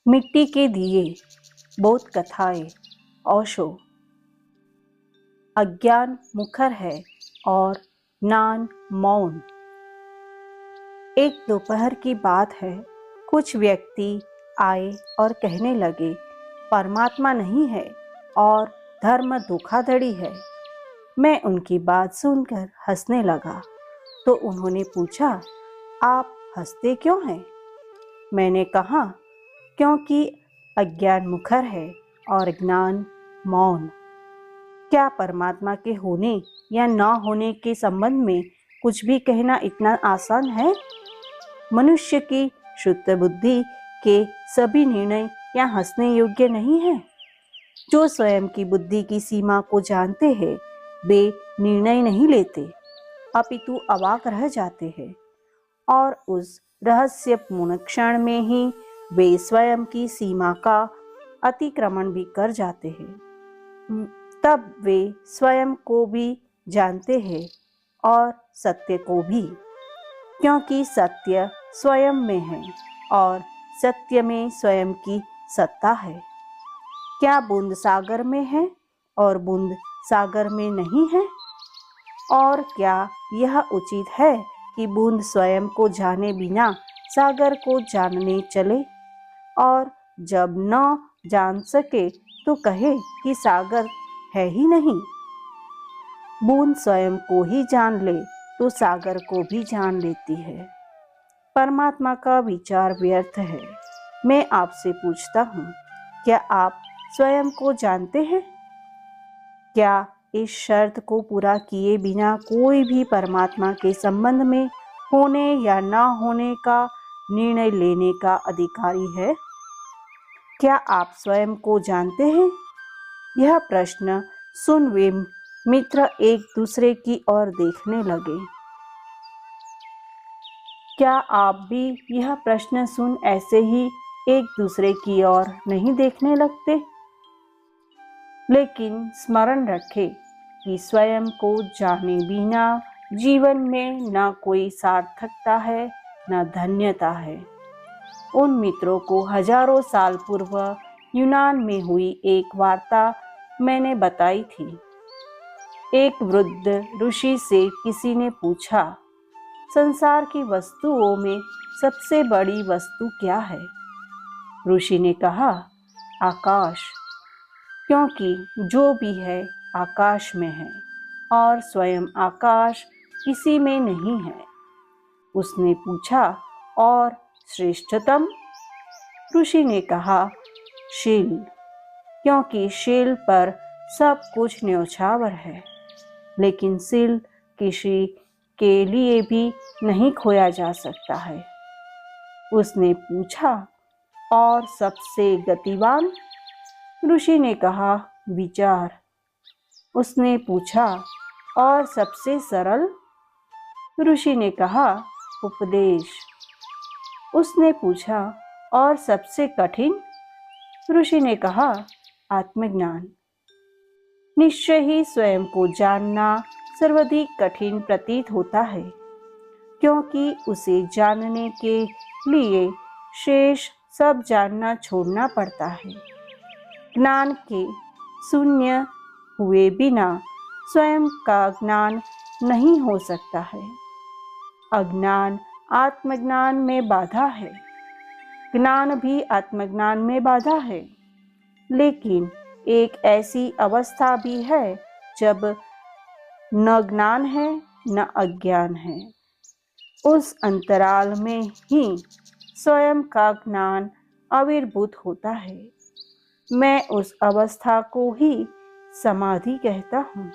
मिट्टी के दिए, बहुत कथाएं, ओशो। अज्ञान मुखर है और ज्ञान मौन। एक दोपहर की बात है, कुछ व्यक्ति आए और कहने लगे, परमात्मा नहीं है और धर्म धोखाधड़ी है। मैं उनकी बात सुनकर हंसने लगा, तो उन्होंने पूछा, आप हंसते क्यों हैं? मैंने कहा, क्योंकि अज्ञान मुखर है और ज्ञान मौन। क्या परमात्मा के होने या न होने के संबंध में कुछ भी कहना इतना आसान है? मनुष्य की शुद्ध बुद्धि के सभी निर्णय या हंसने योग्य नहीं है। जो स्वयं की बुद्धि की सीमा को जानते हैं, वे निर्णय नहीं लेते, अपितु अवाक रह जाते हैं, और उस रहस्यपूर्ण क्षण में ही वे स्वयं की सीमा का अतिक्रमण भी कर जाते हैं। तब वे स्वयं को भी जानते हैं और सत्य को भी, क्योंकि सत्य स्वयं में है और सत्य में स्वयं की सत्ता है। क्या बूंद सागर में है और बूंद सागर में नहीं है? और क्या यह उचित है कि बूंद स्वयं को जाने बिना सागर को जानने चले, और जब न जान सके तो कहे कि सागर है ही नहीं? बूंद स्वयं को ही जान ले तो सागर को भी जान लेती है। परमात्मा का विचार व्यर्थ है। मैं आपसे पूछता हूँ, क्या आप स्वयं को जानते हैं? क्या इस शर्त को पूरा किए बिना कोई भी परमात्मा के संबंध में होने या न होने का निर्णय लेने का अधिकारी है? क्या आप स्वयं को जानते हैं? यह प्रश्न सुन वे मित्र एक दूसरे की ओर देखने लगे। क्या आप भी यह प्रश्न सुन ऐसे ही एक दूसरे की ओर नहीं देखने लगते? लेकिन स्मरण रखें कि स्वयं को जाने बिना जीवन में न कोई सार्थकता है, न धन्यता है। उन मित्रों को हजारों साल पूर्व यूनान में हुई एक वार्ता मैंने बताई थी। एक वृद्ध ऋषि से किसी ने पूछा, संसार की वस्तुओं में सबसे बड़ी वस्तु क्या है? ऋषि ने कहा, आकाश, क्योंकि जो भी है आकाश में है और स्वयं आकाश किसी में नहीं है। उसने पूछा, और श्रेष्ठतम? ऋषि ने कहा, शील, क्योंकि शील पर सब कुछ न्यौछावर है, लेकिन शील किसी के लिए भी नहीं खोया जा सकता है। उसने पूछा, और सबसे गतिवान? ऋषि ने कहा, विचार। उसने पूछा, और सबसे सरल? ऋषि ने कहा, उपदेश। उसने पूछा, और सबसे कठिन? ऋषि ने कहा, आत्मज्ञान। निश्चय ही स्वयं को जानना सर्वाधिक कठिन प्रतीत होता है, क्योंकि उसे जानने के लिए शेष सब जानना छोड़ना पड़ता है। ज्ञान के शून्य हुए बिना स्वयं का ज्ञान नहीं हो सकता है। अज्ञान आत्मज्ञान में बाधा है, ज्ञान भी आत्मज्ञान में बाधा है। लेकिन एक ऐसी अवस्था भी है जब न ज्ञान है न अज्ञान है। उस अंतराल में ही स्वयं का ज्ञान आविर्भूत होता है। मैं उस अवस्था को ही समाधि कहता हूँ।